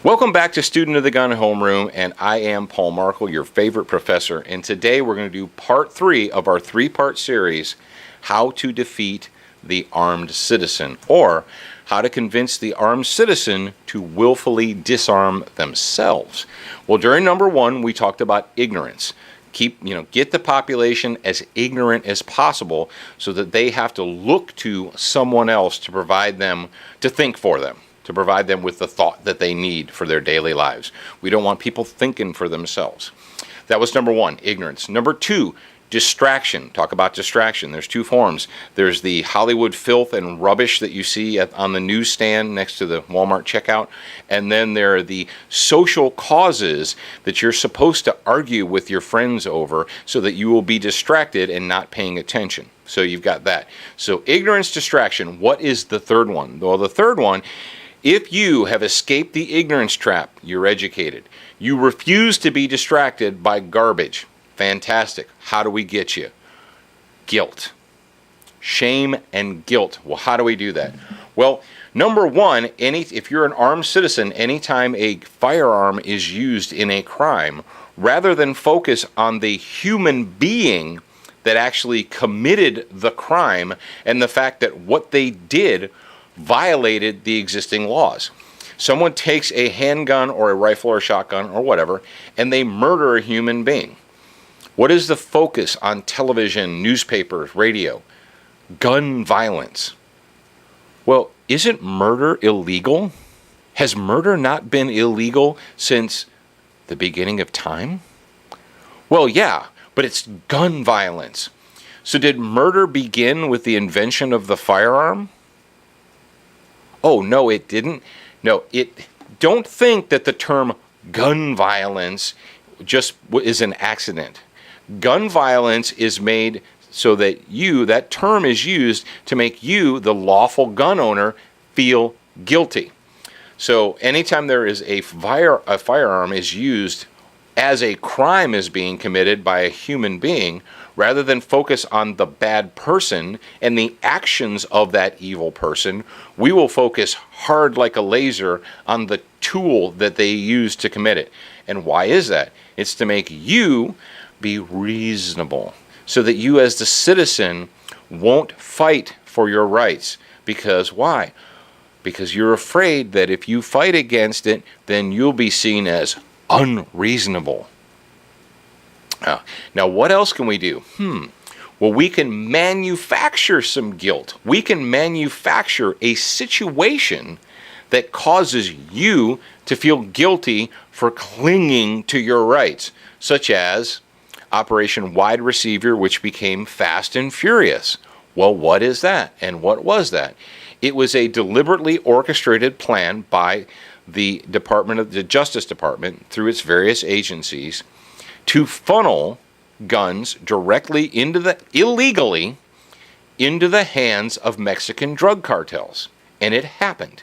Welcome back to Student of the Gun Homeroom, and I am Paul Markle, your favorite professor. And today we're going to do part 3 of our 3-part series, How to Defeat the Armed Citizen, or how to convince the armed citizen to willfully disarm themselves. Well, during number 1, we talked about ignorance. Get the population as ignorant as possible so that they have to look to someone else to provide them, to think for them, to provide them with the thought that they need for their daily lives. We don't want people thinking for themselves. That was number 1, ignorance. Number 2, distraction. Talk about distraction. There's 2 forms. There's the Hollywood filth and rubbish that you see on the newsstand next to the Walmart checkout. And then there are the social causes that you're supposed to argue with your friends over so that you will be distracted and not paying attention. So you've got that. So ignorance, distraction. What is the third one? Well, the third one, if you have escaped the ignorance trap, you're educated. You refuse to be distracted by garbage. Fantastic. How do we get you? Guilt. Shame and guilt. Well, how do we do that? Well, number 1, if you're an armed citizen, anytime a firearm is used in a crime, rather than focus on the human being that actually committed the crime and the fact that what they did violated the existing laws. Someone takes a handgun or a rifle or a shotgun or whatever, and they murder a human being. What is the focus on television, newspapers, radio? Gun violence. Well, isn't murder illegal? Has murder not been illegal since the beginning of time? Well, yeah, but it's gun violence. So did murder begin with the invention of the firearm? Oh, no, it didn't. No, don't think that the term gun violence just is an accident. Gun violence is made so that that term is used to make you, the lawful gun owner, feel guilty. So anytime there is a firearm is used as a crime is being committed by a human being, rather than focus on the bad person and the actions of that evil person, we will focus hard like a laser on the tool that they use to commit it. And why is that? It's to make you be reasonable, so that you as the citizen won't fight for your rights. Because why? Because you're afraid that if you fight against it, then you'll be seen as unreasonable. Now, what else can we do? Well, we can manufacture some guilt. We can manufacture a situation that causes you to feel guilty for clinging to your rights, such as Operation Wide Receiver, which became Fast and Furious. Well, what is that? And what was that? It was a deliberately orchestrated plan by the Justice Department through its various agencies to funnel guns directly illegally into the hands of Mexican drug cartels. And it happened.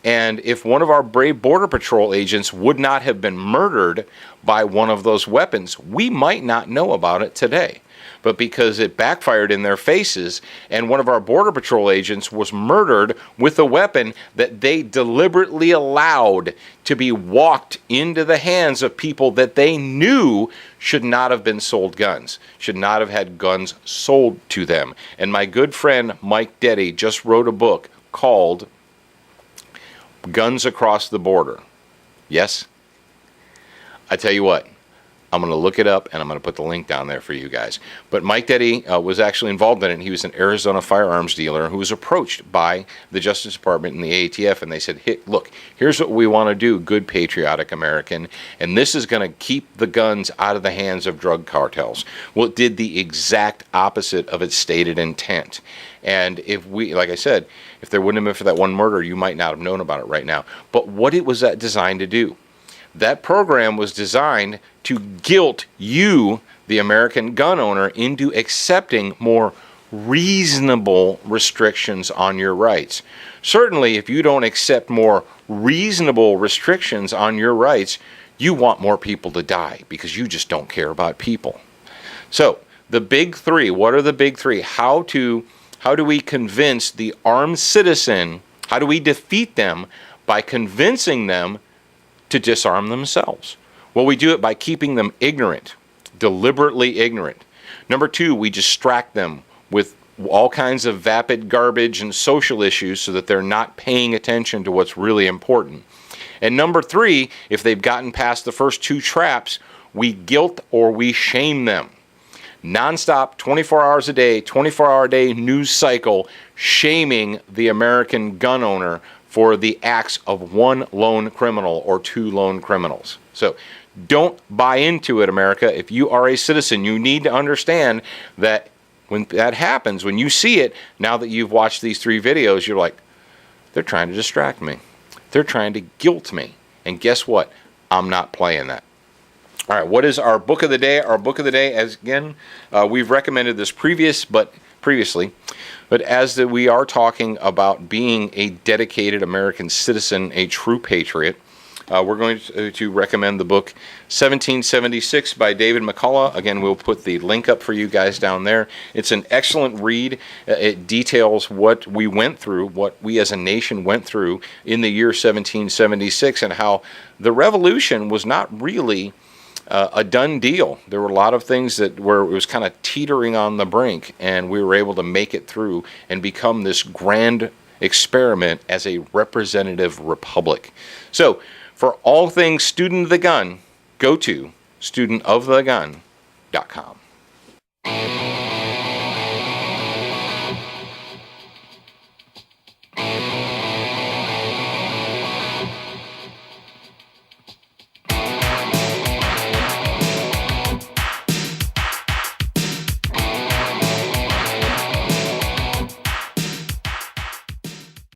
And if one of our brave Border Patrol agents would not have been murdered by one of those weapons, we might not know about it today. But because it backfired in their faces, and one of our Border Patrol agents was murdered with a weapon that they deliberately allowed to be walked into the hands of people that they knew should not have been sold guns, should not have had guns sold to them. And my good friend Mike Deddy just wrote a book called Guns Across the Border. Yes? I tell you what, I'm going to look it up, and I'm going to put the link down there for you guys. But Mike Deddy was actually involved in it. He was an Arizona firearms dealer who was approached by the Justice Department and the ATF, and they said, hey, look, here's what we want to do, good patriotic American, and this is going to keep the guns out of the hands of drug cartels. Well, it did the exact opposite of its stated intent. And like I said, if there wouldn't have been for that one murder, you might not have known about it right now. But what was that designed to do? That program was designed to guilt you, the American gun owner, into accepting more reasonable restrictions on your rights. Certainly, if you don't accept more reasonable restrictions on your rights, you want more people to die because you just don't care about people. So, the big 3, what are the big 3? How do we convince the armed citizen, how do we defeat them by convincing them to disarm themselves? Well, we do it by keeping them ignorant, deliberately ignorant. Number two, we distract them with all kinds of vapid garbage and social issues so that they're not paying attention to what's really important. And number three, if they've gotten past the first two traps, we guilt or we shame them. Nonstop, 24 hours a day, 24-hour-a-day news cycle shaming the American gun owner for the acts of one lone criminal or two lone criminals. So don't buy into it, America. If you are a citizen, you need to understand that when that happens, when you see it, now that you've watched these three videos, you're like, they're trying to distract me. They're trying to guilt me. And guess what? I'm not playing that. All right, what is our book of the day? Our book of the day, as again, we've recommended this previously, but as we are talking about being a dedicated American citizen, a true patriot, we're going to recommend the book 1776 by David McCullough. Again, we'll put the link up for you guys down there. It's an excellent read. It details what we went through, what we as a nation went through in the year 1776, and how the revolution was not really a done deal. There were a lot of things where it was kind of teetering on the brink, and we were able to make it through and become this grand experiment as a representative republic. So, for all things Student of the Gun, go to studentofthegun.com.